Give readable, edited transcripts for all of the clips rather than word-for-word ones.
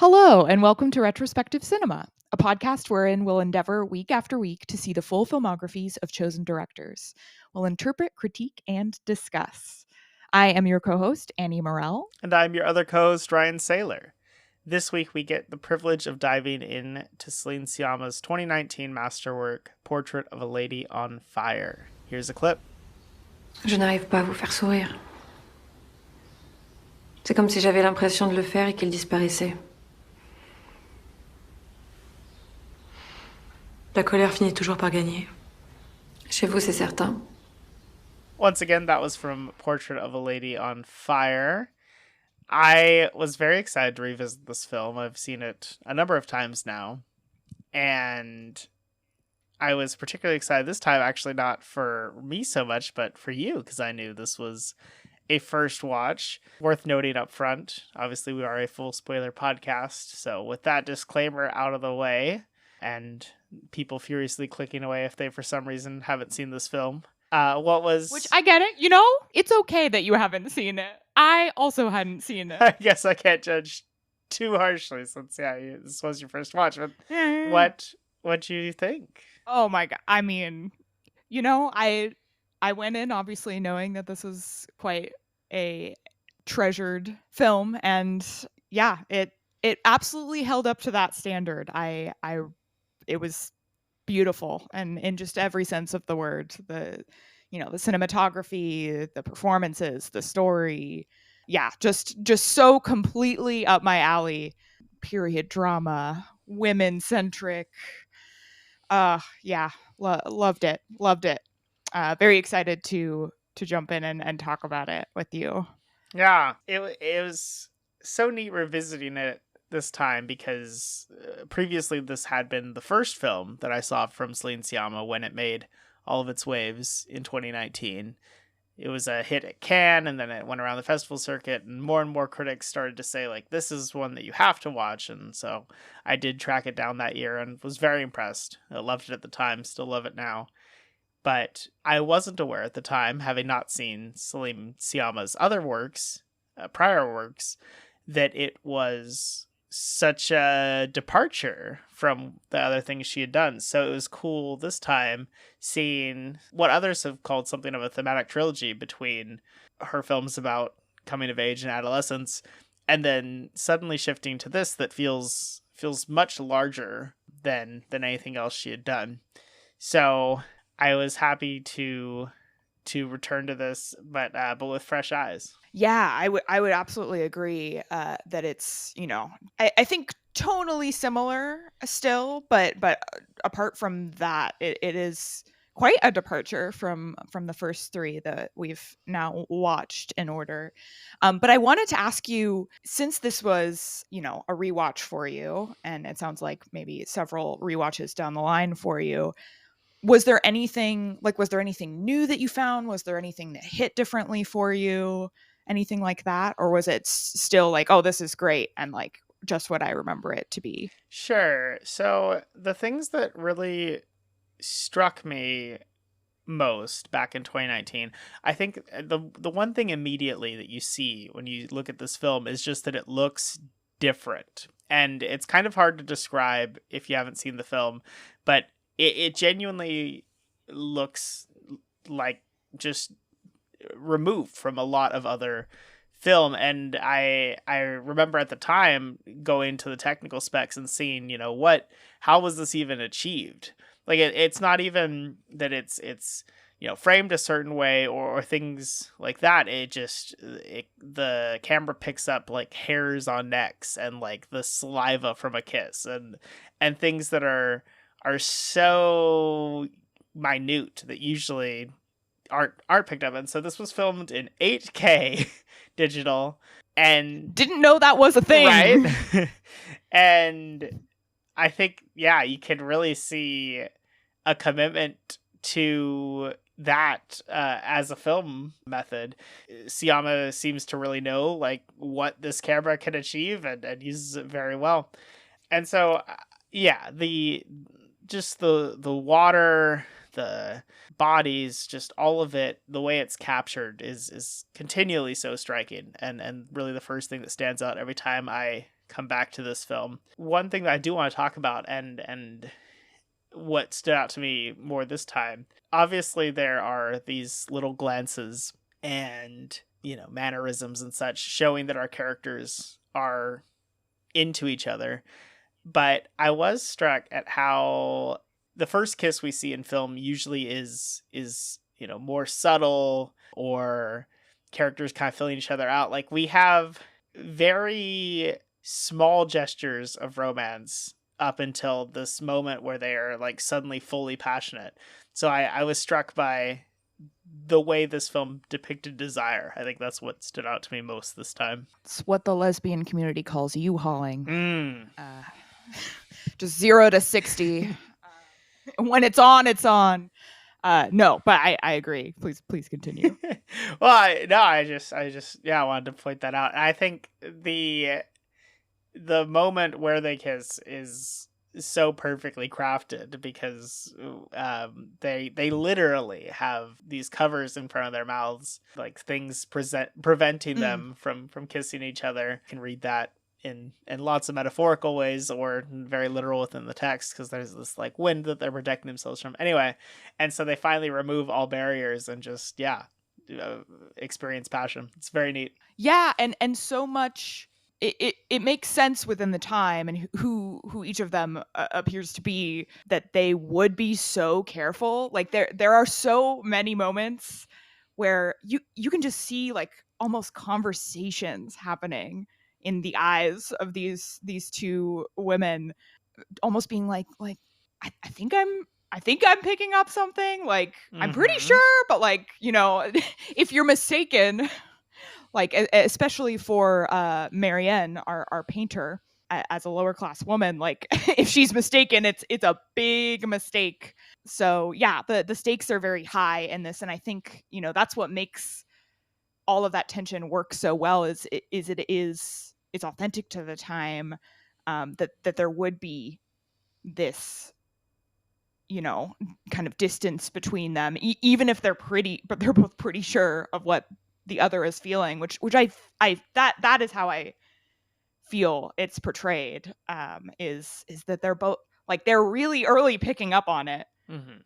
Hello, and welcome to Retrospective Cinema, a podcast wherein we'll endeavor week after week to see the full filmographies of chosen directors. We'll interpret, critique, and discuss. I am your co host, Annie Morell. And I'm your other co-host, Ryan Saylor. This week we get the privilege of diving into Céline Sciamma's 2019 masterwork, Portrait of a Lady on Fire. Here's a clip. Je n'arrive pas à vous faire sourire. C'est comme si j'avais l'impression de le faire et qu'il disparaissait. La colère finit toujours par gagner. Chez vous, c'est certain. Once again, that was from Portrait of a Lady on Fire. I was very excited to revisit this film. I've seen it a number of times now. And I was particularly excited this time, actually not for me so much, but for you, because I knew this was a first watch. Worth noting up front, obviously we are a full spoiler podcast, so with that disclaimer out of the way, and people furiously clicking away if they for some reason haven't seen this film, Which I get it, it's okay that you haven't seen it. I also hadn't seen it. I guess I can't judge too harshly since, this was your first watch, but what do you think? Oh my god, I mean, I went in obviously knowing that this was quite a treasured film, and yeah, it absolutely held up to that standard. It was beautiful, and in just every sense of the word. The cinematography, the performances, the story, just so completely up my alley. Period drama, women centric. Loved it. Very excited to jump in and talk about it with you. Yeah, it was so neat revisiting it this time because previously this had been the first film that I saw from Céline Sciamma when it made all of its waves in 2019. It was a hit at Cannes, and then it went around the festival circuit, and more critics started to say, like, this is one that you have to watch. And so I did track it down that year and was very impressed. I loved it at the time, still love it now. But I wasn't aware at the time, having not seen Céline Sciamma's other works, prior works, that it was such a departure from the other things she had done. So it was cool this time seeing what others have called something of a thematic trilogy between her films about coming of age and adolescence, and then suddenly shifting to this that feels much larger than anything else she had done. So I was happy to return to this, but with fresh eyes. Yeah, I would absolutely agree that it's, I think tonally similar still, but apart from that, it is quite a departure from the first three that we've now watched in order. But I wanted to ask you, since this was, a rewatch for you, and it sounds like maybe several rewatches down the line for you, was there anything new that you found? Was there anything that hit differently for you? Anything like that? Or was it still like, oh, this is great, and like just what I remember it to be? Sure. So the things that really struck me most back in 2019, I think the one thing immediately that you see when you look at this film is just that it looks different. And it's kind of hard to describe if you haven't seen the film, but it genuinely looks like just removed from a lot of other film. And I remember at the time going to the technical specs and seeing, how was this even achieved? Like it's not even that it's framed a certain way or things like that. The camera picks up like hairs on necks and like the saliva from a kiss and things that are so minute that usually aren't picked up. And so this was filmed in 8K digital, and didn't know that was a thing, right? And I think you can really see a commitment to that as a film method. Sciamma seems to really know like what this camera can achieve and uses it very well. And so the water, the bodies, just all of it, the way it's captured is continually so striking, and really the first thing that stands out every time I come back to this film. One thing that I do want to talk about, and what stood out to me more this time, obviously there are these little glances and, you know, mannerisms and such showing that our characters are into each other. But I was struck at how the first kiss we see in film usually is you know, more subtle, or characters kind of filling each other out. Like, we have very small gestures of romance up until this moment where they are like suddenly fully passionate. So I was struck by the way this film depicted desire. I think that's what stood out to me most this time. It's what the lesbian community calls U-hauling. Mm. Just 0 to 60. When it's on, it's on. No, but I agree. Please continue. Well, I just I wanted to point that out. I think the moment where they kiss is so perfectly crafted, because they literally have these covers in front of their mouths, like things preventing them from kissing each other. You can read that in lots of metaphorical ways, or very literal within the text, because there's this like wind that they're protecting themselves from. Anyway, and so they finally remove all barriers and just experience passion. It's very neat. Yeah, and so much. It makes sense within the time and who each of them appears to be, that they would be so careful. Like, there are so many moments where you can just see like almost conversations happening in the eyes of these two women, almost being like I think I'm picking up something. Like, I'm pretty sure, but like, you know, if you're mistaken. Like, especially for Marianne, our painter, as a lower class woman, like if she's mistaken, it's a big mistake. So yeah, the stakes are very high in this, and I think, you know, that's what makes all of that tension work so well. It's authentic to the time, that there would be this, you know, kind of distance between them, even if they're both pretty sure of what the other is feeling, which I that is how I feel it's portrayed, is that they're both like, they're really early picking up on it,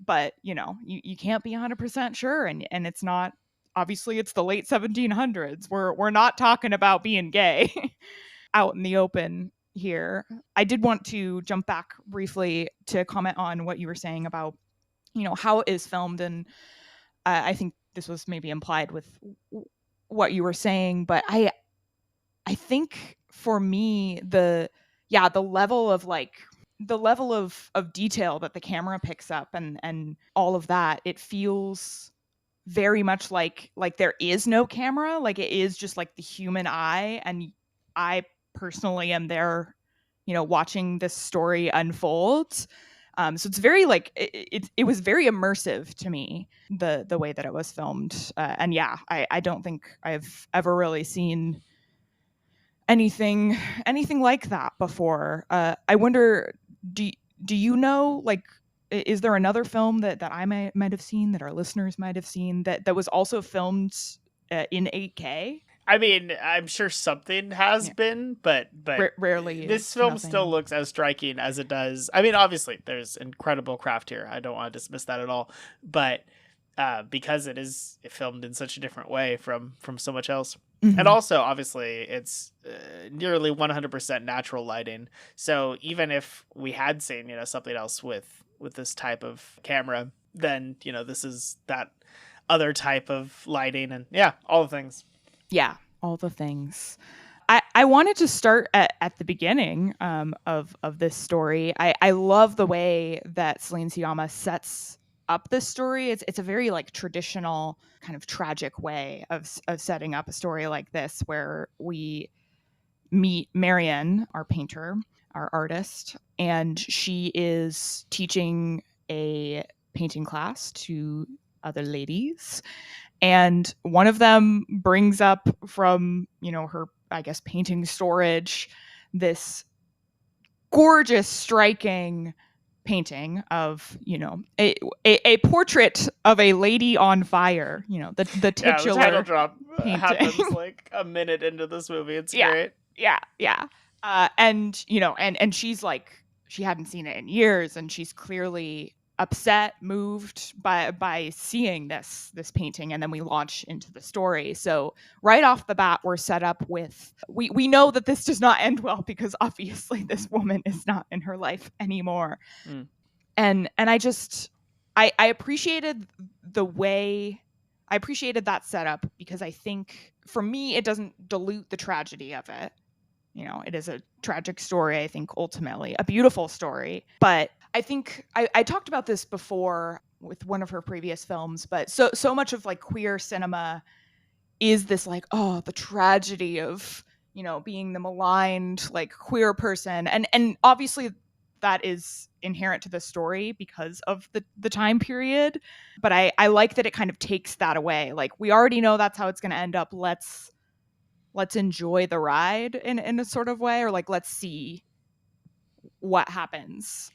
but you know, you can't be 100% sure, and it's not, obviously it's the late 1700s. We're not talking about being gay out in the open here. I did want to jump back briefly to comment on what you were saying about, you know, how it is filmed, and I think this was maybe implied with what you were saying, but I think for me, the level of detail that the camera picks up, and all of that, it feels very much like there is no camera. Like, it is just like the human eye, and I personally am there, you know, watching this story unfold. So it's very like it was very immersive to me, the way that it was filmed, and yeah, I don't think I've ever really seen anything like that before. I wonder, do you know, like, is there another film that I might have seen, that our listeners might have seen, that was also filmed in 8K? I mean, I'm sure something has been, but rarely. This film still looks as striking as it does. I mean, obviously, there's incredible craft here. I don't want to dismiss that at all. But because it is filmed in such a different way from so much else. And also, obviously, it's nearly 100% natural lighting. So even if we had seen, you know, something else with this type of camera, then, you know, this is that other type of lighting, and yeah, all the things. Yeah, all the things. I wanted to start at the beginning of this story. I love the way that Céline Sciamma sets up this story. It's a very like traditional kind of tragic way of setting up a story like this, where we meet Marianne, our painter, our artist, and she is teaching a painting class to other ladies. And one of them brings up from, you know, her, I guess, painting storage, this gorgeous, striking painting of, you know, a portrait of a lady on fire. You know, the titular the title drop painting happens like a minute into this movie. It's great. Yeah. And and she's like, she hadn't seen it in years, and she's clearly upset, moved by seeing this painting, and then we launch into the story. So right off the bat, we're set up with, we know that this does not end well, because obviously this woman is not in her life anymore. Mm. And I appreciated the way, I appreciated that setup, because I think for me it doesn't dilute the tragedy of it. It is a tragic story, I think, ultimately a beautiful story. But I think I talked about this before with one of her previous films, but so much of like queer cinema is this like, oh, the tragedy of, being the maligned like queer person. And obviously that is inherent to the story because of the time period. But I like that it kind of takes that away. Like, we already know that's how it's gonna end up. Let's enjoy the ride in a sort of way, or like, let's see what happens.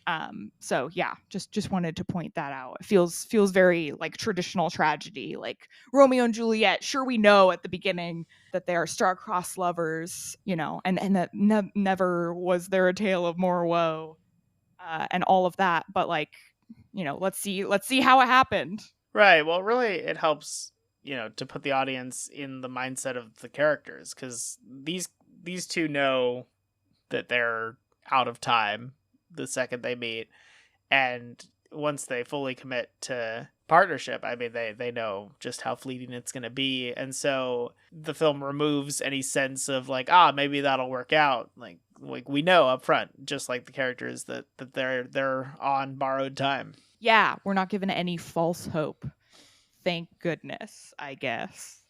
So yeah, just wanted to point that out. It feels very like traditional tragedy, like Romeo and Juliet. Sure, we know at the beginning that they are star-crossed lovers, and that never was there a tale of more woe, and all of that. But like, let's see how it happened. Right. Well, really, it helps, to put the audience in the mindset of the characters, because these two know that they're out of time the second they meet, and once they fully commit to partnership, I mean, they know just how fleeting it's going to be, and so the film removes any sense of like, maybe that'll work out. Like we know up front, just like the characters, that they're on borrowed time. Yeah, we're not given any false hope. Thank goodness, I guess.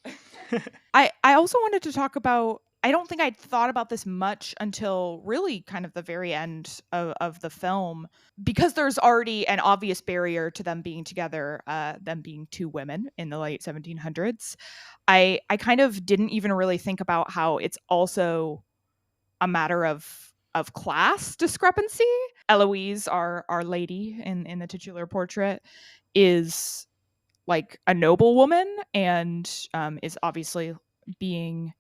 I also wanted to talk about, I don't think I'd thought about this much until really kind of the very end of the film, because there's already an obvious barrier to them being together, them being two women in the late 1700s. I kind of didn't even really think about how it's also a matter of class discrepancy. Eloise, our lady in the titular portrait, is like a noble woman, and is obviously being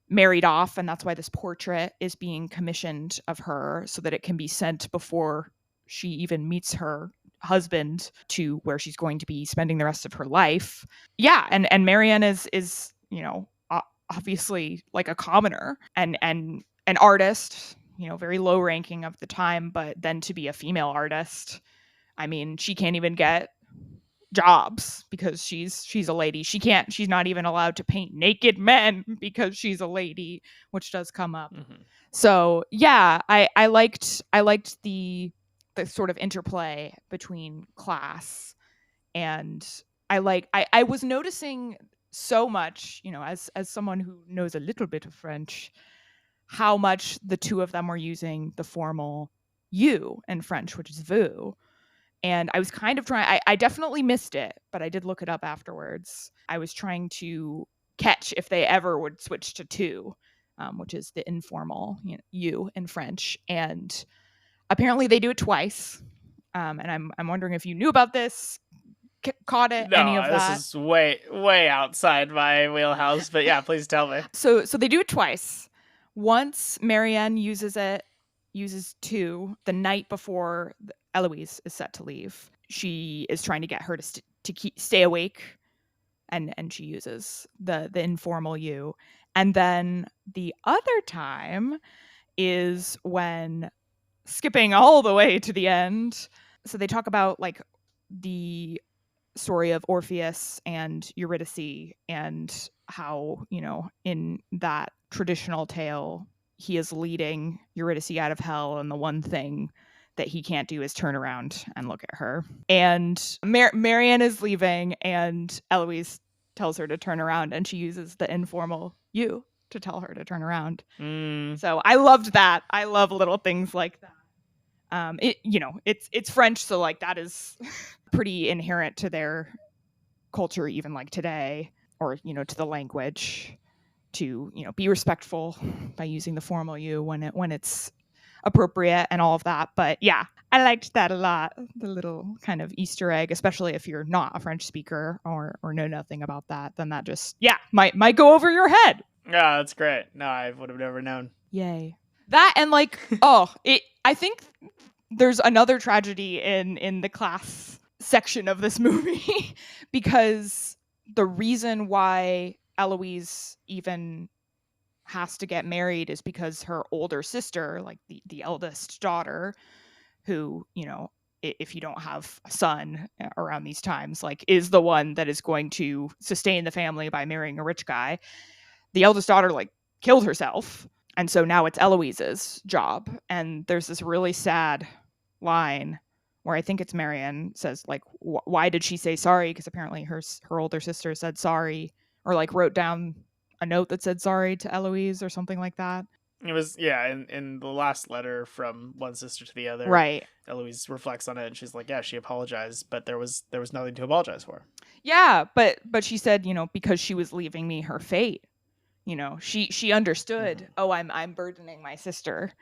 married off, and that's why this portrait is being commissioned of her, so that it can be sent before she even meets her husband to where she's going to be spending the rest of her life. Yeah, and Marianne is obviously like a commoner, and an artist, very low ranking of the time, but then to be a female artist, I mean, she can't even get jobs because she's a lady. She's not even allowed to paint naked men because she's a lady, which does come up. Mm-hmm. So yeah, I liked the sort of interplay between class, and I was noticing so much, as someone who knows a little bit of French, how much the two of them were using the formal you in French, which is vous. And I was kind of trying, I definitely missed it, but I did look it up afterwards. I was trying to catch if they ever would switch to tu, which is the informal you in French. And apparently they do it twice. And I'm wondering if you knew about this, caught it, any of No, that. this is way outside my wheelhouse, but yeah, please tell me. So they do it twice. Once Marianne uses tu the night before Eloise is set to leave. She is trying to get her to stay awake, and she uses the informal you. And then the other time is when, skipping all the way to the end, so they talk about like the story of Orpheus and Eurydice, and how, in that traditional tale, he is leading Eurydice out of hell, and the one thing that he can't do is turn around and look at her. And Marianne is leaving, and Eloise tells her to turn around, and she uses the informal you to tell her to turn around. So I loved that. I love little things like that. It's French, so like that is pretty inherent to their culture, even like today, or to the language, to be respectful by using the formal you when it's appropriate and all of that. But yeah, I liked that a lot, the little kind of Easter egg, especially if you're not a French speaker or know nothing about that. Then that just might go over your head. Yeah, that's great. No, I would have never known. Yay. That and like, I think there's another tragedy in the class section of this movie because the reason why Eloise even has to get married is because her older sister, like the eldest daughter, who, if you don't have a son around these times, like is the one that is going to sustain the family by marrying a rich guy. The eldest daughter like killed herself. And so now it's Eloise's job. And there's this really sad line where I think it's Marianne says like, why did she say sorry? Because apparently her older sister said sorry, or like wrote down a note that said sorry to Eloise or something like that. It was, yeah, in the last letter from one sister to the other, right? Eloise reflects on it and she's like, yeah, she apologized, but there was nothing to apologize for. Yeah, but she said, because she was leaving me her fate. She understood, Mhm. oh, I'm burdening my sister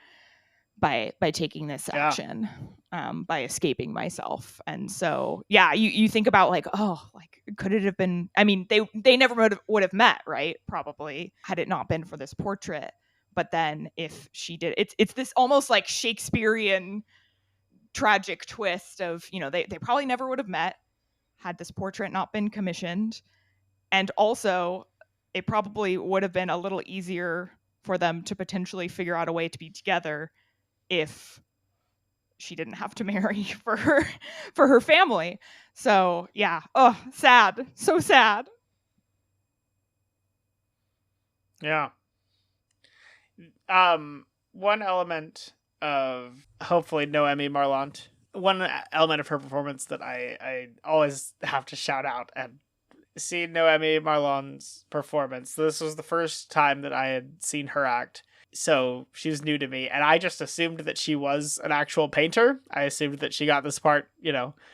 by taking this action, by escaping myself. And so, yeah, you think about like, oh, like could it have been, I mean, they never would have met, right? Probably, had it not been for this portrait. But then if she did, it's this almost like Shakespearean tragic twist of, they probably never would have met had this portrait not been commissioned. And also, it probably would have been a little easier for them to potentially figure out a way to be together if she didn't have to marry for her family. So yeah, sad, so sad. Yeah. One element of hopefully Noemi Marlant, one element of her performance that I always have to shout out and see Noemi Marlon's performance. This was the first time that I had seen her act. So she was new to me, and I just assumed that she was an actual painter. I assumed that she got this part,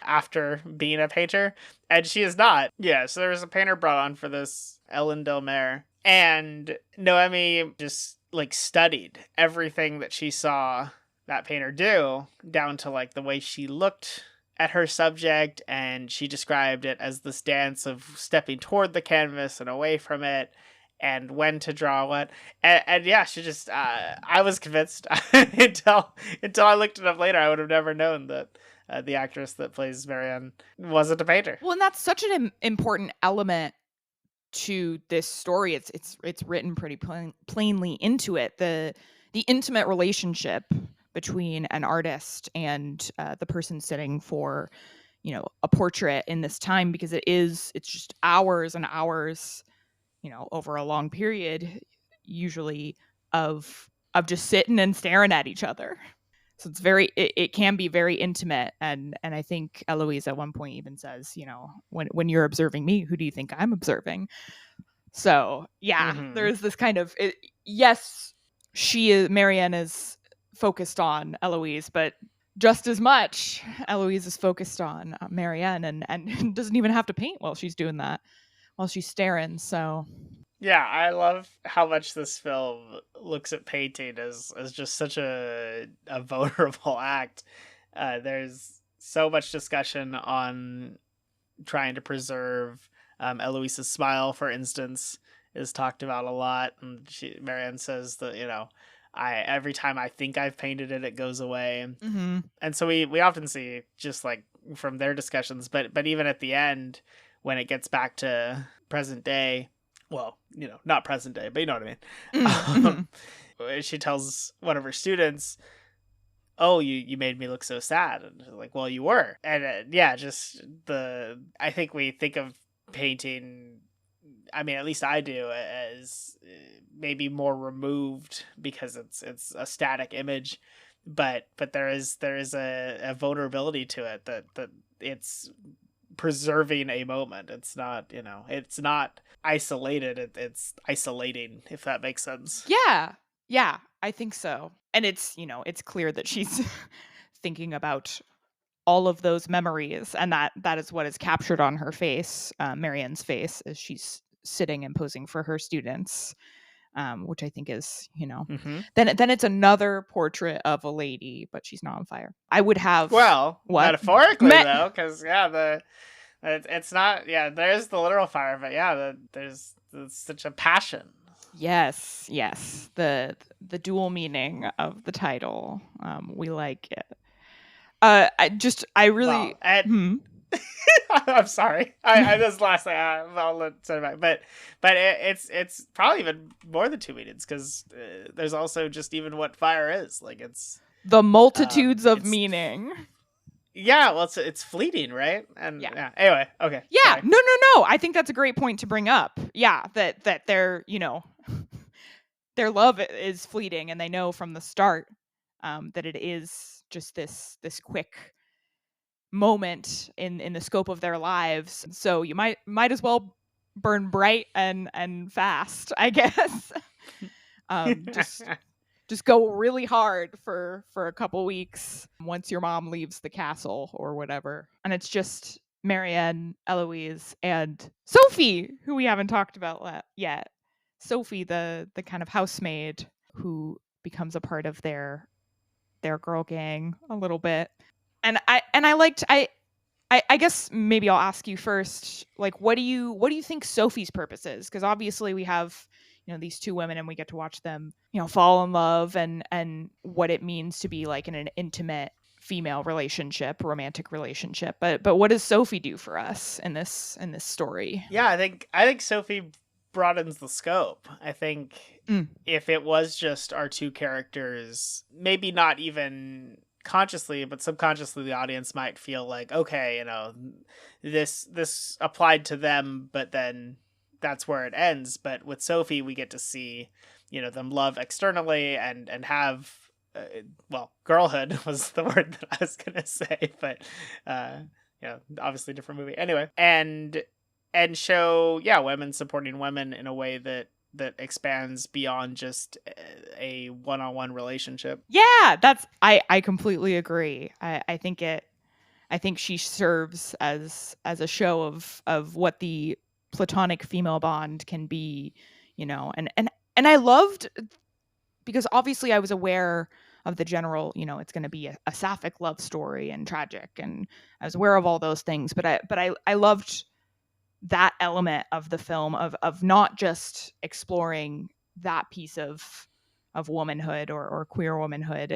after being a painter, and she is not. Yeah, so there was a painter brought on for this, Ellen Delmer, and Noemi just like studied everything that she saw that painter do, down to like the way she looked at her subject, and she described it as this dance of stepping toward the canvas and away from it, and when to draw what. And yeah, she just, I was convinced until I looked it up later. I would have never known that the actress that plays Marianne wasn't a painter. Well, and that's such an important element to this story. It's written pretty plainly into it. The intimate relationship between an artist and the person sitting for, a portrait in this time, because it's just hours and hours, over a long period, usually of just sitting and staring at each other. So it can be very intimate. And I think Eloise at one point even says, when you're observing me, who do you think I'm observing? So yeah, there's this kind of, yes, Marianne is focused on Eloise, but just as much Eloise is focused on Marianne, and doesn't even have to paint while she's doing that, while she's staring. So yeah, I love how much this film looks at painting as just such a vulnerable act. There's so much discussion on trying to preserve Eloise's smile, for instance, is talked about a lot, and Marianne says that every time I think I've painted it, it goes away. Mm-hmm. And so we often see, just like from their discussions, but even at the end, when it gets back to present day, well, not present day, but you know what I mean. Mm-hmm. She tells one of her students, oh, you made me look so sad. And like, well, you were. And I think we think of painting, I mean, at least I do, as maybe more removed because it's a static image, but there is a vulnerability to it that it's preserving a moment. It's not, it's not isolated. It's isolating, if that makes sense. Yeah, I think so. And it's, it's clear that she's thinking about all of those memories, and that is what is captured on her face, Marianne's face, as she's sitting and posing for her students, which I think is, mm-hmm. Then it's another portrait of a lady, but she's not on fire. I would have, what? Metaphorically though, because it's not, there's the literal fire, but there's such a passion. Yes, yes. The dual meaning of the title. We like it. I really. Well, and I'm sorry. I this last thing I'll let say back, but it's probably even more than two meanings because there's also just even what fire is. Like The multitudes of it's meaning. yeah, well, it's fleeting, right? And Yeah. yeah. Anyway, okay. Yeah. Sorry. No. I think that's a great point to bring up. Yeah, that they're, their love is fleeting, and they know from the start that it is just this quick moment in the scope of their lives. So you might as well burn bright and fast, I guess. Just go really hard for a couple weeks once your mom leaves the castle or whatever. And it's just Marianne, Eloise, and Sophie, who we haven't talked about yet. Sophie, the kind of housemaid who becomes a part of their girl gang a little bit. And I liked I guess maybe I'll ask you first, like, what do you think Sophie's purpose is? Because obviously we have, these two women, and we get to watch them, fall in love, and what it means to be like in an intimate female relationship, romantic relationship. But what does Sophie do for us in this story? Yeah, I think Sophie broadens the scope. I think Mm. if it was just our two characters, maybe not even consciously but subconsciously the audience might feel like, okay, this applied to them, but then that's where it ends. But with Sophie we get to see them love externally and have well, girlhood was the word that I was gonna say, but obviously different movie anyway, and show women supporting women in a way that expands beyond just a one-on-one relationship. Yeah, I completely agree. I think she serves as a show of what the platonic female bond can be, and I loved, because obviously I was aware of the general, it's going to be a sapphic love story and tragic, and I was aware of all those things, but I loved that element of the film of not just exploring that piece of womanhood or queer womanhood,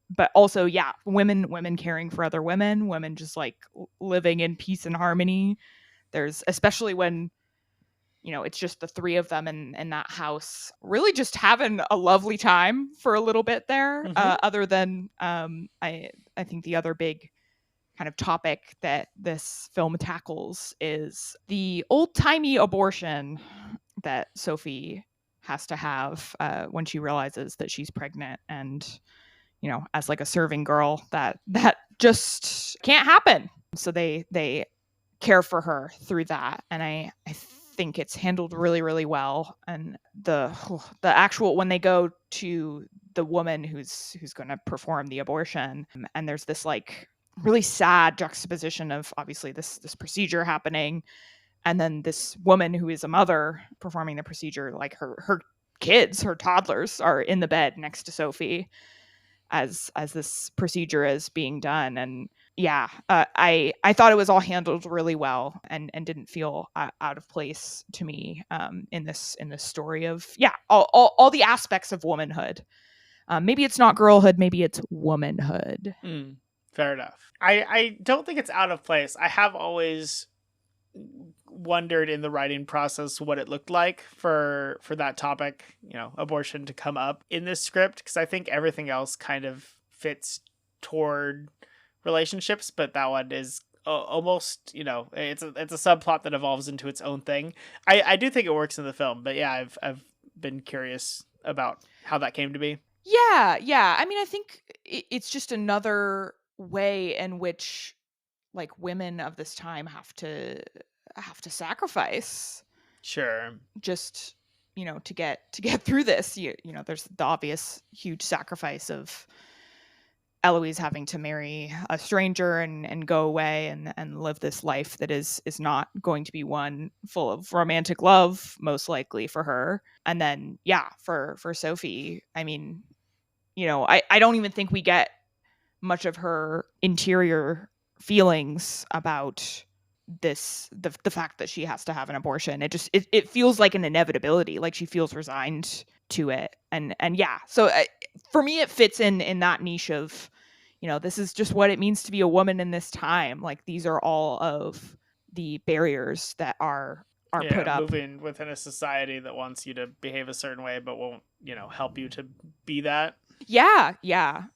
but also, yeah, women caring for other women just like living in peace and harmony. There's, especially when it's just the three of them in that house, really just having a lovely time for a little bit there. Mm-hmm. Other than I think the other big kind of topic that this film tackles is the old-timey abortion that Sophie has to have when she realizes that she's pregnant, and as like a serving girl, that just can't happen. So they care for her through that, and I think it's handled really, really well. And the actual, when they go to the woman who's going to perform the abortion, and there's this like really sad juxtaposition of obviously this procedure happening, and then this woman who is a mother performing the procedure, like her kids, her toddlers, are in the bed next to Sophie as this procedure is being done. And yeah, I thought it was all handled really well, and didn't feel out of place to me in this story of, yeah, all the aspects of womanhood. Maybe it's not girlhood, maybe it's womanhood. Fair enough. I don't think it's out of place. I have always wondered in the writing process what it looked like for that topic, abortion, to come up in this script, because I think everything else kind of fits toward relationships, but that one is almost, it's a subplot that evolves into its own thing. I do think it works in the film, but yeah, I've been curious about how that came to be. Yeah. I mean, I think it's just another way in which like women of this time have to sacrifice, Sure. just to get through this. There's the obvious huge sacrifice of Eloise having to marry a stranger and go away and live this life that is not going to be one full of romantic love, most likely, for her. And then, yeah, for Sophie, I mean, I don't even think we get much of her interior feelings about the fact that she has to have an abortion. It feels like an inevitability, like she feels resigned to it. And yeah, so for me it fits in that niche of, this is just what it means to be a woman in this time. Like, these are all of the barriers that are Yeah, put up. moving within a society that wants you to behave a certain way but won't, help you to be that. Yeah,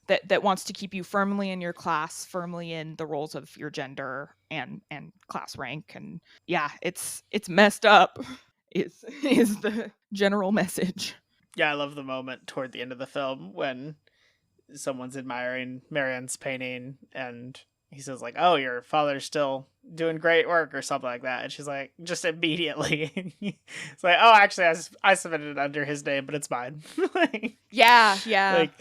that wants to keep you firmly in your class, firmly in the roles of your gender and class rank. And yeah, it's messed up is the general message. Yeah, I love the moment toward the end of the film when someone's admiring Marianne's painting and he says like, "Oh, your father's still doing great work," or something like that, and she's like, just immediately it's like, "Oh, actually I submitted it under his name, but it's mine." Yeah like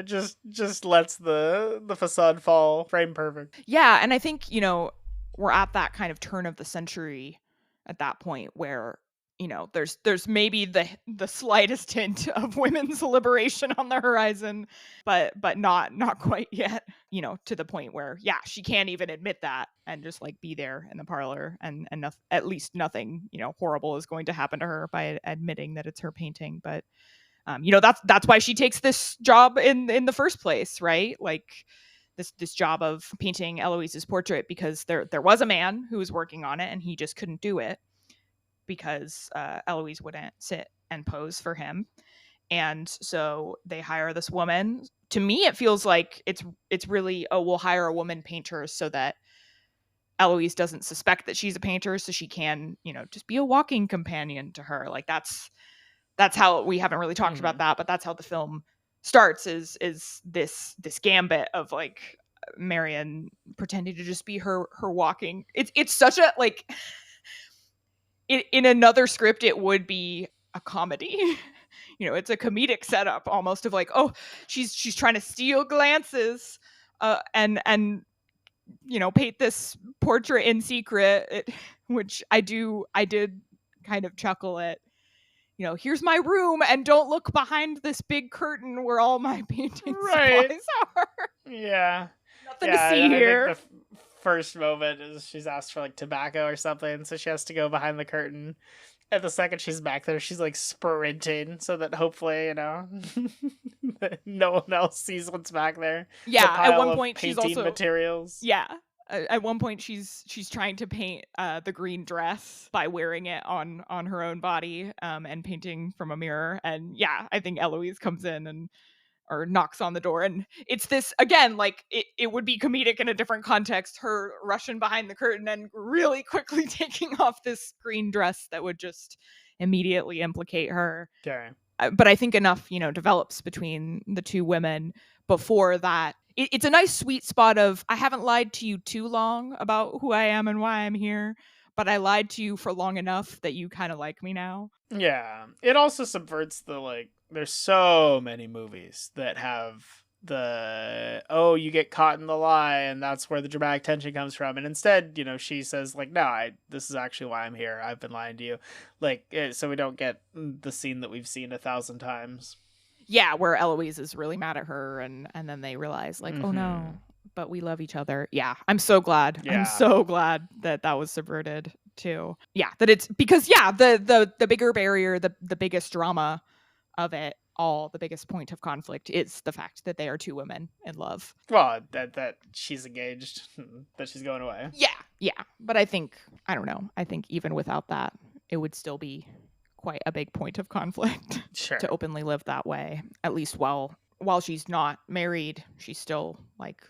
just lets the facade fall frame perfect. Yeah, and I think, we're at that kind of turn of the century at that point where, there's maybe the slightest hint of women's liberation on the horizon, but not quite yet, to the point where, yeah, she can't even admit that and just like be there in the parlor, and at least nothing, horrible is going to happen to her by admitting that it's her painting. But that's why she takes this job in the first place, right? Like, this job of painting Eloise's portrait, because there was a man who was working on it and he just couldn't do it because Eloise wouldn't sit and pose for him. And so they hire this woman. To me, it feels like it's really, oh, we'll hire a woman painter so that Eloise doesn't suspect that she's a painter, so she can, just be a walking companion to her. Like, that's how, we haven't really talked about that, but that's how the film starts, is this gambit of like Marion pretending to just be her walking. It's such a, like, in another script it would be a comedy. It's a comedic setup almost, of like, oh, she's trying to steal glances and paint this portrait in secret, which I did kind of chuckle at. Here's my room, and don't look behind this big curtain where all my painting supplies are. Yeah. Nothing to see here. I think the first moment is she's asked for like tobacco or something, so she has to go behind the curtain. And the second she's back there, she's like sprinting so that hopefully, no one else sees what's back there. Yeah, at one point she's also materials. Yeah. At one point she's trying to paint the green dress by wearing it on her own body, and painting from a mirror. And yeah, I think Eloise comes in or knocks on the door, and it's this, again, like, it would be comedic in a different context, her rushing behind the curtain and really quickly taking off this green dress that would just immediately implicate her. Okay. But I think enough, develops between the two women before that. It's a nice sweet spot of, I haven't lied to you too long about who I am and why I'm here, but I lied to you for long enough that you kind of like me now. Yeah. It also subverts the, like, there's so many movies that have you get caught in the lie, and that's where the dramatic tension comes from. And instead, she says like, no, this is actually why I'm here. I've been lying to you. Like, so we don't get the scene that we've seen 1,000 times. Yeah, where Eloise is really mad at her, and then they realize like, oh no, but we love each other. Yeah, I'm so glad. Yeah. I'm so glad that was subverted too. Yeah, that it's, because yeah, the bigger barrier, the biggest drama of it all, the biggest point of conflict is the fact that they are two women in love. Well, that she's engaged, that she's going away. Yeah. But I think even without that, it would still be quite a big point of conflict. Sure. To openly live that way, at least while she's not married. She's still like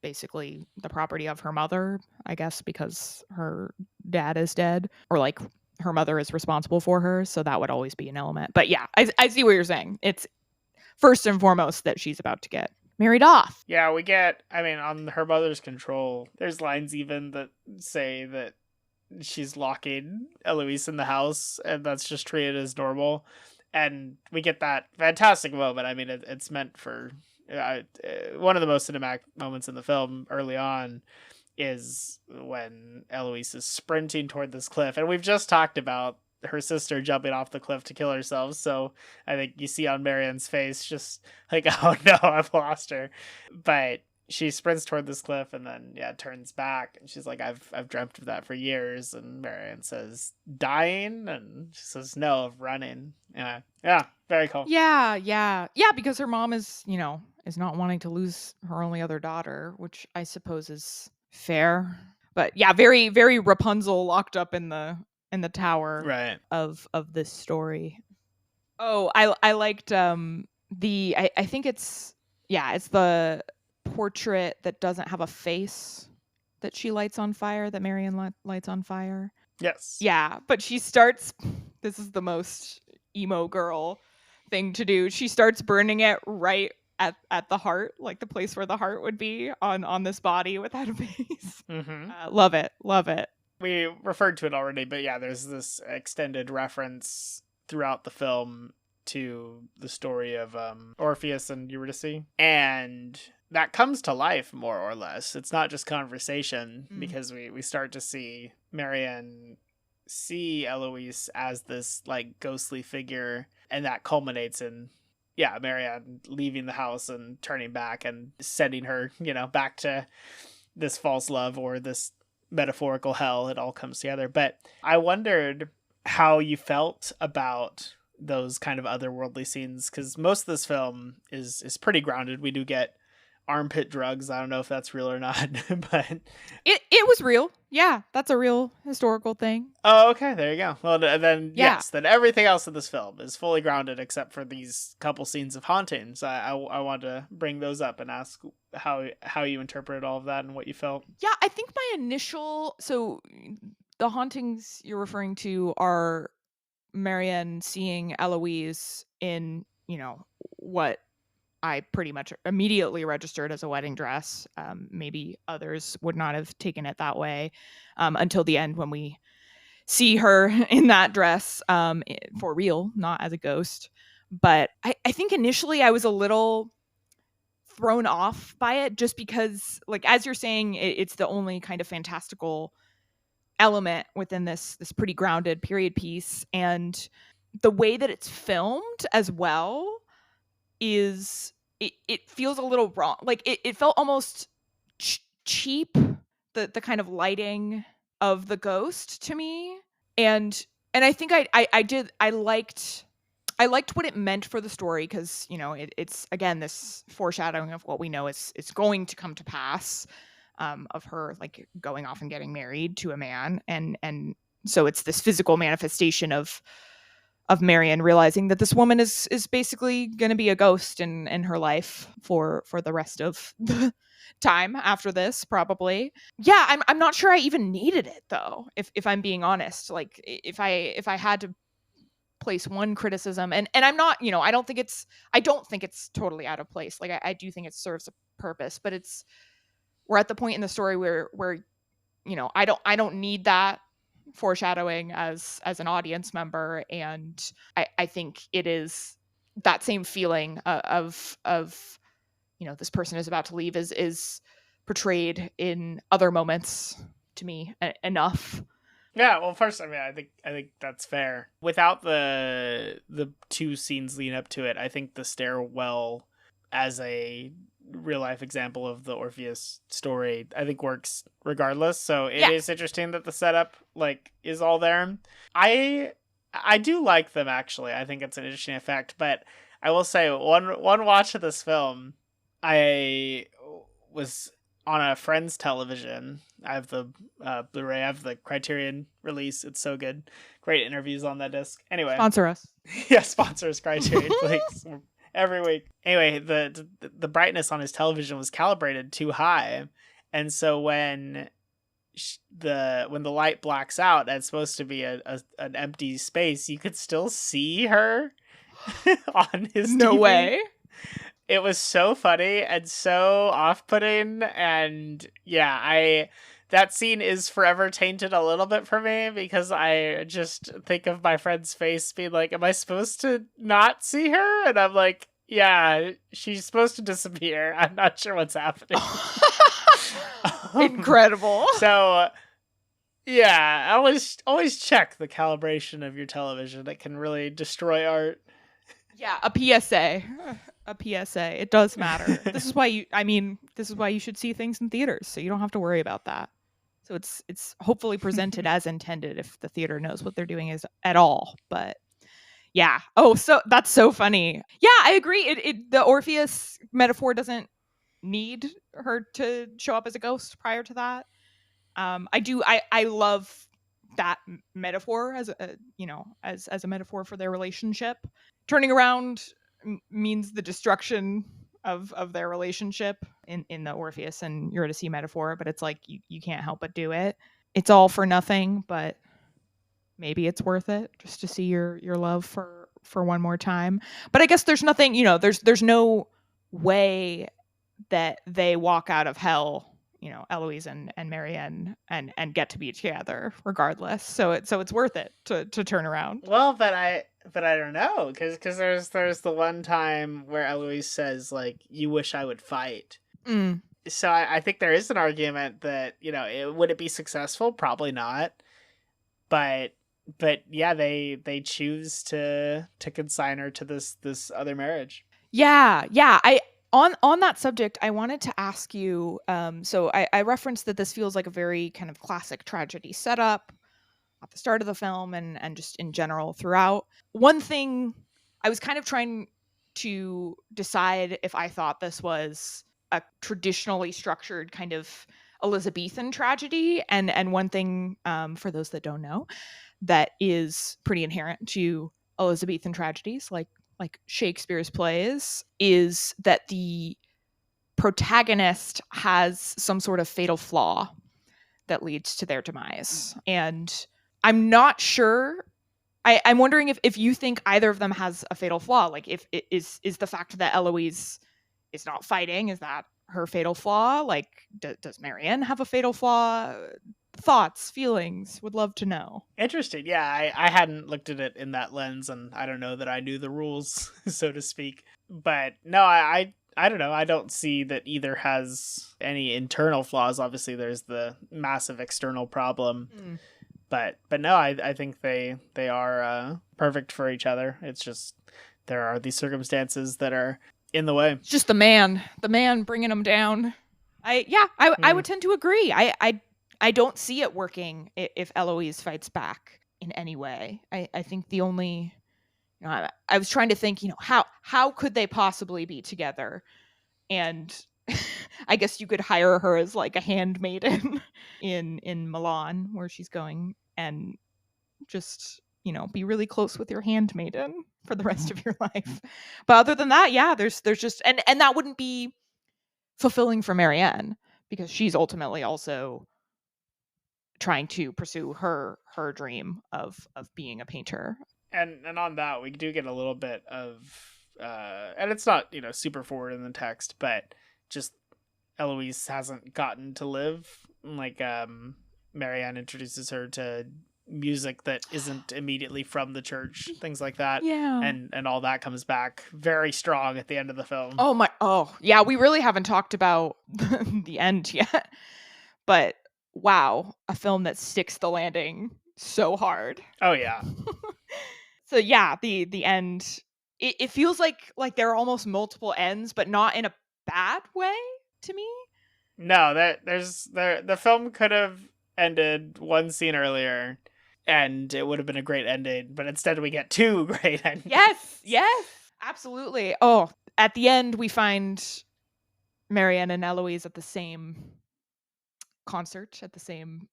basically the property of her mother, I guess, because her dad is dead, or like her mother is responsible for her, so that would always be an element. But yeah, I see what you're saying. It's first and foremost that she's about to get married off. Yeah, we get, on her mother's control, there's lines even that say that she's locking Eloise in the house, and that's just treated as normal. And we get that fantastic moment. It's meant for one of the most cinematic moments in the film early on is when Eloise is sprinting toward this cliff. And we've just talked about her sister jumping off the cliff to kill herself. So I think you see on Marianne's face just like, oh no, I've lost her. But she sprints toward this cliff and then turns back, and she's like, I've dreamt of that for years. And Marianne says, dying, and she says, no, of running. Yeah, very cool. Yeah, because her mom is, is not wanting to lose her only other daughter, which I suppose is fair. But yeah, very, very Rapunzel locked up in the tower Right. of this story. Oh, I liked I think it's the portrait that doesn't have a face that she lights on fire, that Marion lights on fire. Yes. Yeah, but she starts, this is the most emo girl thing to do. She starts burning it right at the heart, like the place where the heart would be on this body without a face. Love it. We referred to it already, but yeah, there's this extended reference throughout the film to the story of Orpheus and Eurydice, and that comes to life more or less. It's not just conversation, because we start to see Marianne see Eloise as this like ghostly figure, and that culminates in Marianne leaving the house and turning back and sending her back to this false love or this metaphorical hell. It all comes together. But I wondered how you felt about those kind of otherworldly scenes, because most of this film is pretty grounded. We do get armpit drugs. I don't know if that's real or not, but it was real. Yeah, that's a real historical thing. Oh, okay, there you go. Well, then yes, then everything else in this film is fully grounded except for these couple scenes of hauntings. I want to bring those up and ask how you interpreted all of that and what you felt. Yeah, I think so the hauntings you're referring to are Marianne seeing Eloise in, what I pretty much immediately registered as a wedding dress. Maybe others would not have taken it that way until the end, when we see her in that dress for real, not as a ghost. But I think initially I was a little thrown off by it, just because, like, as you're saying, it's the only kind of fantastical element within this pretty grounded period piece, and the way that it's filmed as well is it feels a little wrong. Like it felt almost cheap, the kind of lighting of the ghost to me, and I think I liked what it meant for the story, because it's again this foreshadowing of what we know is going to come to pass, of her like going off and getting married to a man, and so it's this physical manifestation of Marianne realizing that this woman is basically going to be a ghost in her life for the rest of the time after this, probably. Yeah, I'm not sure I even needed it, though, if I'm being honest. Like if I had to place one criticism, and I'm not, I don't think it's totally out of place. Like I do think it serves a purpose, but we're at the point in the story where I don't need that foreshadowing as an audience member, and I think it is that same feeling of this person is about to leave is portrayed in other moments to me enough. Yeah, well, first, I mean, I think that's fair. Without the two scenes leading up to it, I think the stairwell as a real life example of the Orpheus story, I think works regardless. So it is interesting that the setup is all there. I do like them, actually. I think it's an interesting effect, but I will say one watch of this film, I was on a friend's television. I have the Blu-ray, I have the Criterion release. It's so good. Great interviews on that disc. Anyway. Sponsor us. Yeah, sponsor us, Criterion, please. Every week. Anyway, the brightness on his television was calibrated too high. And so when the light blacks out and it's supposed to be an empty space, you could still see her on his No TV. way. It was so funny and so off-putting, and that scene is forever tainted a little bit for me, because I just think of my friend's face being like, am I supposed to not see her? And I'm like, yeah, she's supposed to disappear. I'm not sure what's happening. Incredible. So yeah, always check the calibration of your television. It can really destroy art. Yeah, a PSA. a PSA. It does matter. This is why you should see things in theaters, so you don't have to worry about that. So it's hopefully presented as intended if the theater knows what they're doing is at all. But yeah. Oh, so that's so funny. Yeah, I agree. The Orpheus metaphor doesn't need her to show up as a ghost prior to that. I love that metaphor as a as a metaphor for their relationship. Turning around means the destruction of their relationship in the Orpheus and Eurydice metaphor, but it's like you can't help but do it. It's all for nothing, but maybe it's worth it just to see your love for one more time. But I guess there's nothing, there's no way that they walk out of hell, Eloise and Marianne and get to be together regardless. So it's worth it to turn around. Well, but I don't know, because there's the one time where Eloise says, like, you wish I would fight. Mm. So I think there is an argument that, would it be successful? Probably not. But yeah, they choose to consign her to this other marriage. Yeah. I on that subject, I wanted to ask you. So I referenced that this feels like a very kind of classic tragedy setup at the start of the film and just in general throughout. One thing I was kind of trying to decide if I thought this was a traditionally structured kind of Elizabethan tragedy, and one thing, for those that don't know, that is pretty inherent to Elizabethan tragedies, like Shakespeare's plays, is that the protagonist has some sort of fatal flaw that leads to their demise. And I'm not sure. I'm wondering if you think either of them has a fatal flaw. Like, if it is the fact that Eloise is not fighting, is that her fatal flaw? Like, does Marianne have a fatal flaw? Thoughts, feelings, would love to know. Interesting. Yeah, I hadn't looked at it in that lens, and I don't know that I knew the rules, so to speak. But no, I don't know. I don't see that either has any internal flaws. Obviously, there's the massive external problem. Mm. But no, I think they are perfect for each other. It's just there are these circumstances that are in the way. It's just the man bringing them down. I would tend to agree. I don't see it working if Eloise fights back in any way. I think the only, I was trying to think, how could they possibly be together? And I guess you could hire her as like a handmaiden in Milan, where she's going, and just, be really close with your handmaiden for the rest of your life. But other than that, yeah, there's just, and that wouldn't be fulfilling for Marianne, because she's ultimately also trying to pursue her dream of being a painter. And on that, we do get a little bit of and it's not, super forward in the text, but just Eloise hasn't gotten to live. Like, Marianne introduces her to music that isn't immediately from the church, things like that. Yeah. And all that comes back very strong at the end of the film. Oh yeah, we really haven't talked about the end yet. But wow, a film that sticks the landing so hard. Oh yeah. So yeah, the end, it feels like there are almost multiple ends, but not in a bad way to me. No, the film could have ended one scene earlier and it would have been a great ending, but instead we get two great endings. Yes, absolutely. Oh, at the end we find Marianne and Eloise at the same concert, at the same,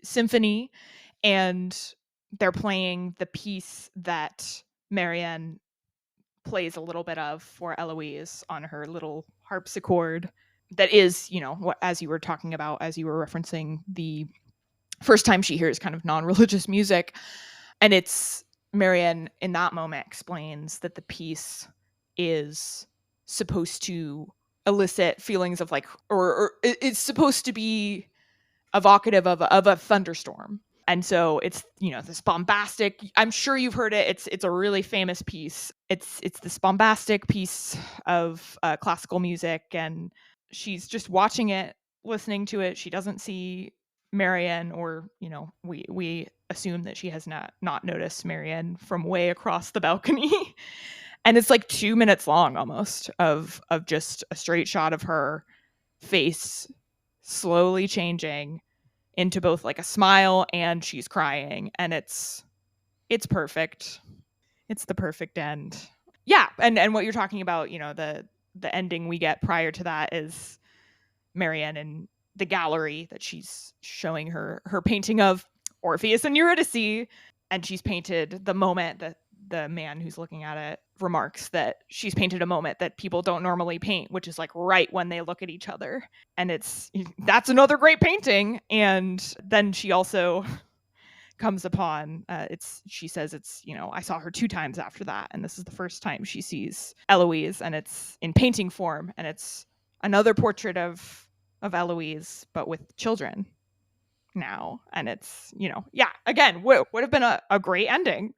symphony, and they're playing the piece that Marianne plays a little bit of for Eloise on her little harpsichord. That is, as you were talking about, as you were referencing, the first time she hears kind of non-religious music. And it's Marianne in that moment explains that the piece is supposed to elicit feelings of like, or it's supposed to be evocative of a thunderstorm. And so it's, this bombastic, I'm sure you've heard it. It's a really famous piece. It's this bombastic piece of classical music, and she's just watching it, listening to it. She doesn't see Marianne, or, we assume that she has not noticed Marianne from way across the balcony. And it's like 2 minutes long almost of just a straight shot of her face slowly changing into both like a smile and she's crying, and it's perfect. It's the perfect end. Yeah, and what you're talking about, the ending we get prior to that is Marianne in the gallery that she's showing her painting of Orpheus and Eurydice, and she's painted the moment that the man who's looking at it remarks that she's painted a moment that people don't normally paint, which is like right when they look at each other. And that's another great painting. And then she also comes upon she says I saw her 2 times after that, and this is the first time she sees Eloise, and it's in painting form, and it's another portrait of Eloise but with children now. And it's yeah, again, would have been a great ending,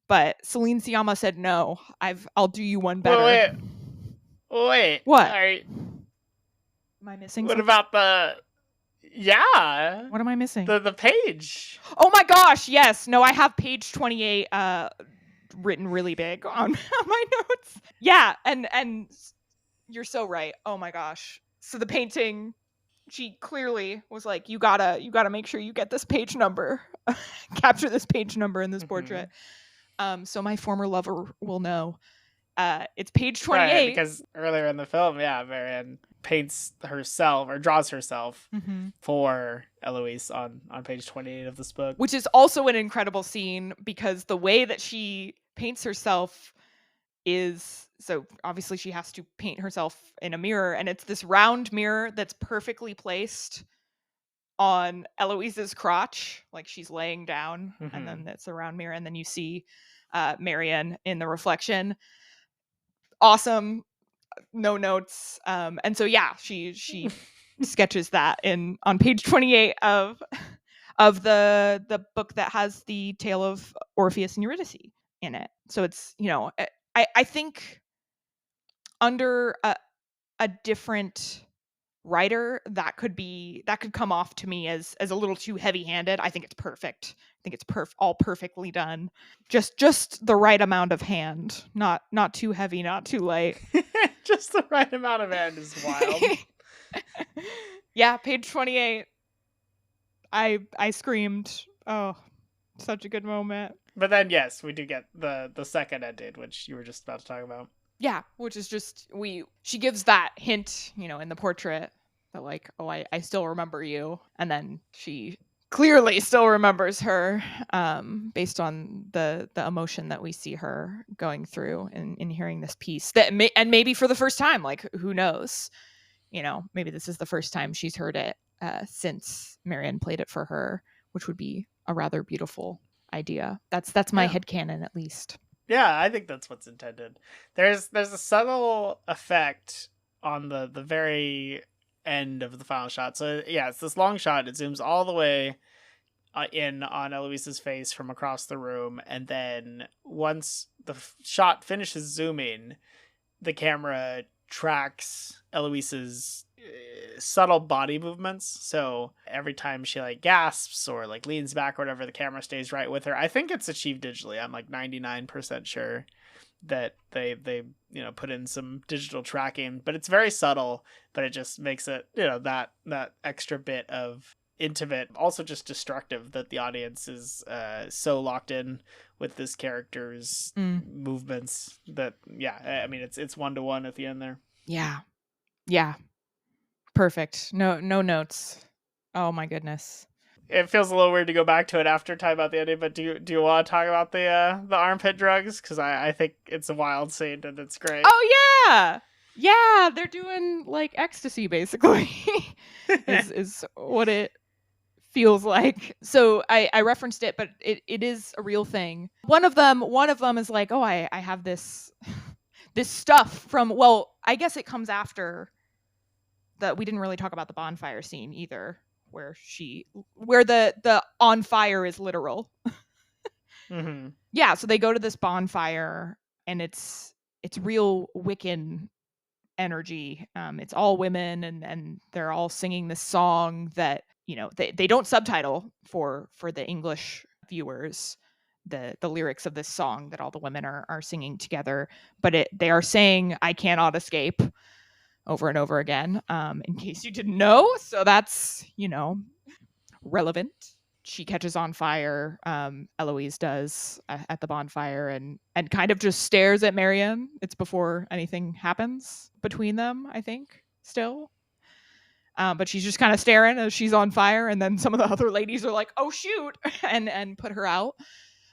but Céline Sciamma said no. I'll do you one better. Wait. What? Am I missing what something? about the yeah, what am I missing? the page? Oh my gosh, yes. No, I have page 28 written really big on my notes. Yeah, and you're so right. Oh my gosh. So the painting, she clearly was like, you gotta make sure you get this page number, capture this page number in this portrait. So my former lover will know. It's page 28. Right, because earlier in the film, Marianne paints herself or draws herself for Eloise on page 28 of this book. Which is also an incredible scene because the way that she paints herself is, so obviously she has to paint herself in a mirror, and it's this round mirror that's perfectly placed on Eloise's crotch, like she's laying down, and then it's a round mirror, and then you see Marianne in the reflection. Awesome. No notes. And so yeah, she sketches that on page 28 of the book that has the tale of Orpheus and Eurydice in it. So it's, I think under a different writer that could come off to me as a little too heavy-handed. I think it's perfect. I think it's all perfectly done. Just the right amount of hand. Not too heavy, not too light. Just the right amount of hand is wild. Yeah, page 28. I screamed. Oh, such a good moment. But then yes, we do get the second ending, which you were just about to talk about. Yeah, which is just she gives that hint, in the portrait that like, oh, I still remember you, and then she clearly still remembers her, based on the emotion that we see her going through in hearing this piece. And maybe for the first time, like who knows, maybe this is the first time she's heard it since Marianne played it for her, which would be a rather beautiful idea. That's my headcanon, at least. Yeah, I think that's what's intended. There's a subtle effect on the very end of the final shot. So yeah, it's this long shot. It zooms all the way in on Eloise's face from across the room, and then once the shot finishes zooming, the camera tracks Eloise's subtle body movements. So every time she like gasps or like leans back or whatever, the camera stays right with her. I think it's achieved digitally. I'm like 99% sure that they put in some digital tracking, but it's very subtle, but it just makes it, that extra bit of intimate, also just destructive, that the audience is so locked in with this character's movements that I mean it's 1-to-1 at the end there. Yeah, perfect. No notes. Oh my goodness. It feels a little weird to go back to it after talking about the ending, but do you want to talk about the armpit drugs? Because I think it's a wild scene and it's great. Oh yeah, they're doing like ecstasy basically. is what it feels like. So I referenced it, but it is a real thing. One of them is like, oh, I have this stuff from, well, I guess it comes after that. We didn't really talk about the bonfire scene either, where the on fire is literal. Yeah, so they go to this bonfire, and it's real Wiccan energy. It's all women, and they're all singing this song that they don't subtitle for the English viewers, the lyrics of this song that all the women are singing together, but they are saying "I cannot escape" over and over again, in case you didn't know. So that's, relevant. She catches on fire. Eloise does, at the bonfire, and kind of just stares at Marianne. It's before anything happens between them, I think. Still, but she's just kind of staring as she's on fire, and then some of the other ladies are like, "Oh shoot!" and put her out.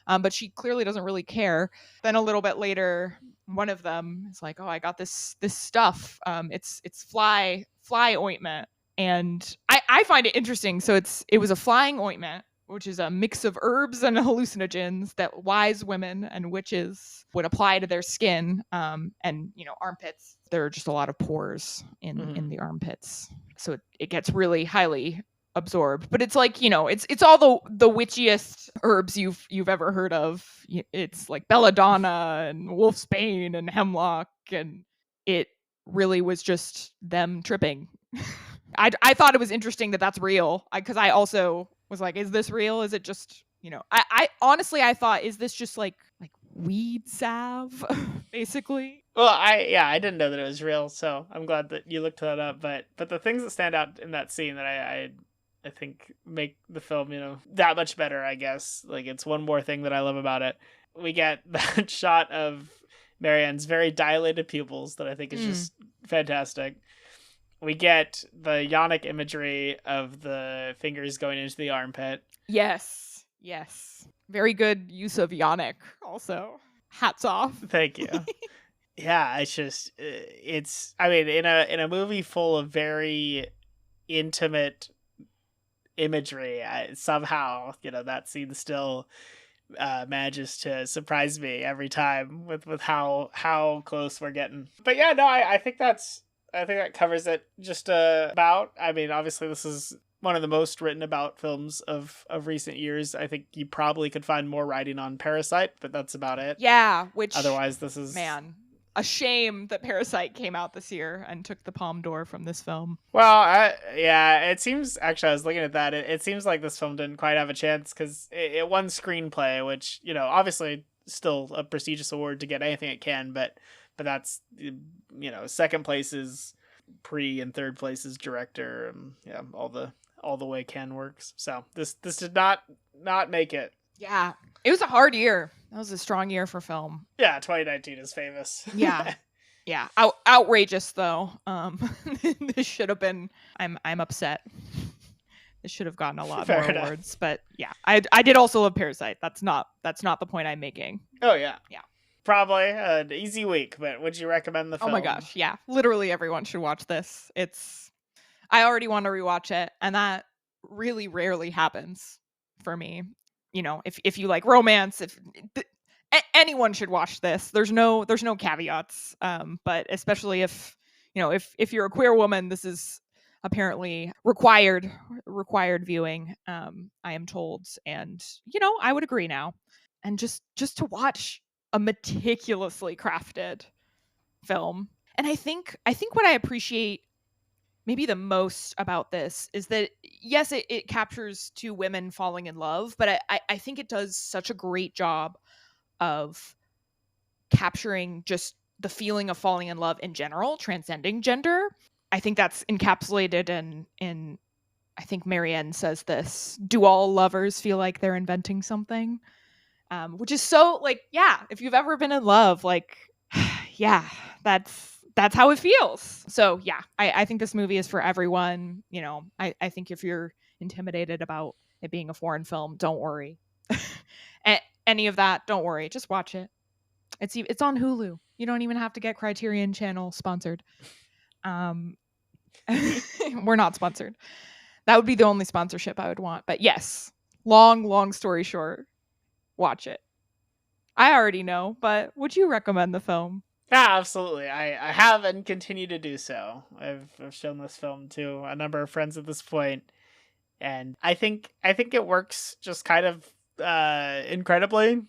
But she clearly doesn't really care. Then a little bit later, one of them is like, "Oh, I got this stuff. It's fly ointment." And I find it interesting. So it was a flying ointment, which is a mix of herbs and hallucinogens that wise women and witches would apply to their skin, and armpits. There are just a lot of pores in the armpits, so it gets really highly absorbed. But it's like, it's all the witchiest herbs you've ever heard of. It's like belladonna and wolfsbane and hemlock, and it really was just them tripping. I thought it was interesting that that's real, because I also was like, is this real? Is it just, I honestly, I thought, is this just like weed salve, basically? Well, I didn't know that it was real, so I'm glad that you looked that up. But the things that stand out in that scene that I think make the film, that much better, I guess. Like, it's one more thing that I love about it. We get that shot of Marianne's very dilated pupils that I think is just fantastic. We get the yonic imagery of the fingers going into the armpit. Yes. Very good use of yonic also. Hats off. Thank you. Yeah, I mean, in a movie full of very intimate imagery, somehow, that scene still manages to surprise me every time with how close we're getting. But yeah, no, I think that covers it just about. I mean, obviously this is one of the most written about films of recent years. I think you probably could find more writing on Parasite, but that's about it. Yeah, which, otherwise this is, man, a shame that Parasite came out this year and took the Palme d'Or from this film. Well, yeah, it seems, actually I was looking at that, it seems like this film didn't quite have a chance because it won screenplay, which, obviously still a prestigious award to get anything it can, but that's, second place is pre and third place is director, and yeah, all the way Ken works. So this did not make it. Yeah, it was a hard year. That was a strong year for film. Yeah, 2019 is famous. Yeah. Outrageous though. This should have been. I'm upset. This should have gotten a lot more awards. But yeah, I did also love Parasite. That's not the point I'm making. Oh yeah. Yeah. Probably an easy week, but would you recommend the film? Oh my gosh, yeah. Literally everyone should watch this. I already want to rewatch it, and that really rarely happens for me. If you like romance, anyone should watch this. There's no caveats. But especially if you're a queer woman, this is apparently required viewing. I am told, and I would agree now. And just to watch a meticulously crafted film. And I think what I appreciate maybe the most about this is that, yes, it captures two women falling in love, but I think it does such a great job of capturing just the feeling of falling in love in general, transcending gender. I think that's encapsulated in I think Marianne says this: do all lovers feel like they're inventing something? Which is so, like, yeah, if you've ever been in love, like, yeah, that's how it feels. So yeah, I think this movie is for everyone. I think if you're intimidated about it being a foreign film, don't worry. Any of that, don't worry. Just watch it. It's on Hulu. You don't even have to get Criterion Channel sponsored. We're not sponsored. That would be the only sponsorship I would want. But yes, long story short, watch it. I already know, but would you recommend the film? Yeah, absolutely. I have and continue to do so. I've shown this film to a number of friends at this point, and I think it works just kind of incredibly,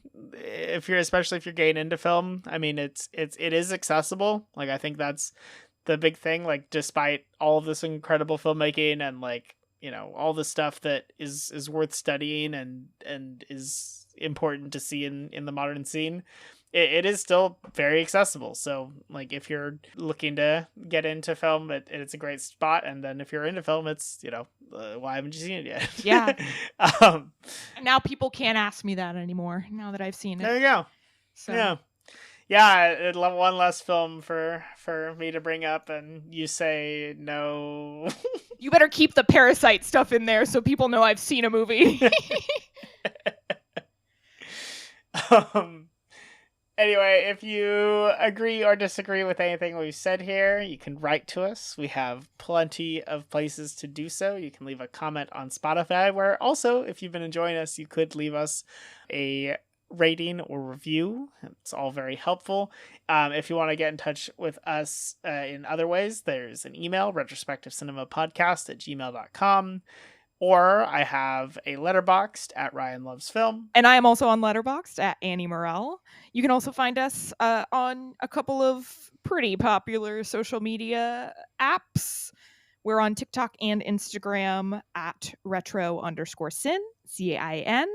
especially if you're getting into film. I mean, it is accessible. Like, I think that's the big thing. Like, despite all of this incredible filmmaking and, like, all the stuff that is worth studying and is important to see in the modern scene, it is still very accessible. So like if you're looking to get into film, it's a great spot. And then if you're into film, it's, why haven't you seen it yet? Yeah. um, And now people can't ask me that anymore now that I've seen it. there you go. So. Yeah, I'd love one less film for me to bring up, and you say no. You better keep the Parasite stuff in there so people know I've seen a movie. Anyway, if you agree or disagree with anything we've said here, you can write to us. We have plenty of places to do so. You can leave a comment on Spotify, where also, if you've been enjoying us, you could leave us a rating or review. It's all very helpful. If you want to get in touch with us in other ways, there's an email, retrospectivecinema@gmail.com. Or I have a Letterboxd at Ryan Loves Film. And I am also on Letterboxd at Annie Morell. You can also find us on a couple of pretty popular social media apps. We're on TikTok and Instagram at retro_sin, CAIN.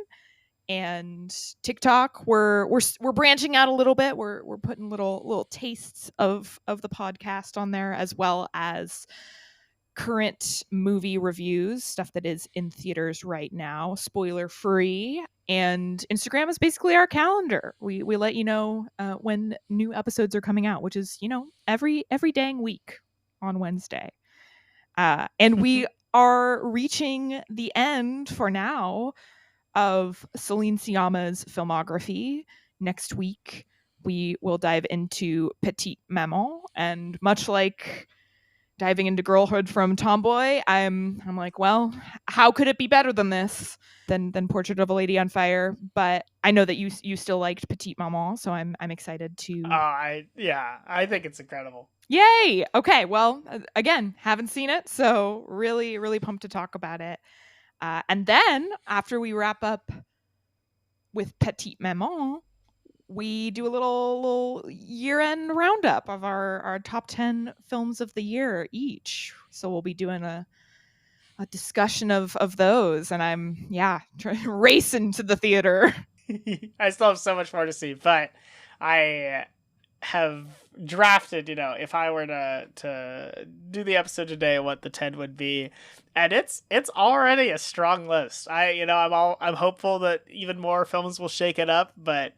And TikTok, we're branching out a little bit. We're putting little tastes of the podcast on there, as well as current movie reviews, stuff that is in theaters right now, spoiler free. And Instagram is basically our calendar. We let you know when new episodes are coming out, which is, every dang week on Wednesday. And we are reaching the end for now of Céline Sciamma's filmography. Next week we will dive into Petite Maman, and much like diving into girlhood from Tomboy, I'm like, well, how could it be better than this? Than Portrait of a Lady on Fire? But I know that you still liked Petite Maman, so I'm excited to. I think it's incredible. Yay! Okay, well, again, haven't seen it, so really, really pumped to talk about it. And then after we wrap up with Petite Maman, we do a little year-end roundup of our top 10 films of the year each. So we'll be doing a discussion of those, and I'm racing to the theater. I still have so much more to see, but I have drafted, if I were to do the episode today, what the 10 would be, and it's already a strong list. I'm hopeful that even more films will shake it up, but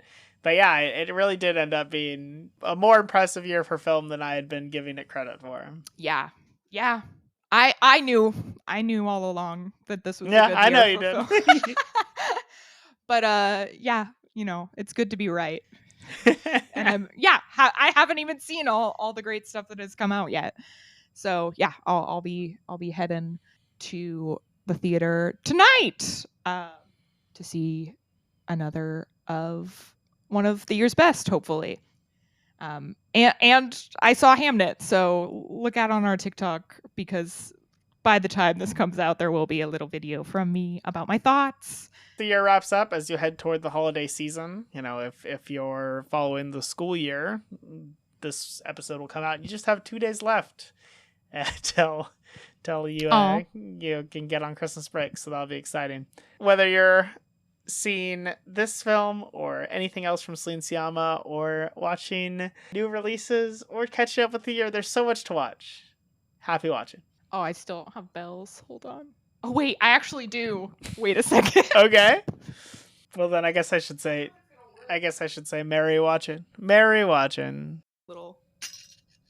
yeah, it really did end up being a more impressive year for film than I had been giving it credit for. Yeah. I knew all along that this was a good year. I know you did. But it's good to be right. And I haven't even seen all the great stuff that has come out yet. So yeah, I'll be heading to the theater tonight to see another of one of the year's best, hopefully. And I saw Hamnet, so look out on our TikTok, because by the time this comes out, there will be a little video from me about my thoughts. The year wraps up as you head toward the holiday season. If you're following the school year, this episode will come out. You just have 2 days left till you can get on Christmas break, so that'll be exciting. Whether you're seeing this film or anything else from Céline Sciamma, or watching new releases, or catching up with the year, there's so much to watch. Happy watching. Oh, I still don't have bells. Hold on. Oh, wait, I actually do. Wait a second. Okay. Well, then I guess I should say Merry watching. Merry watching.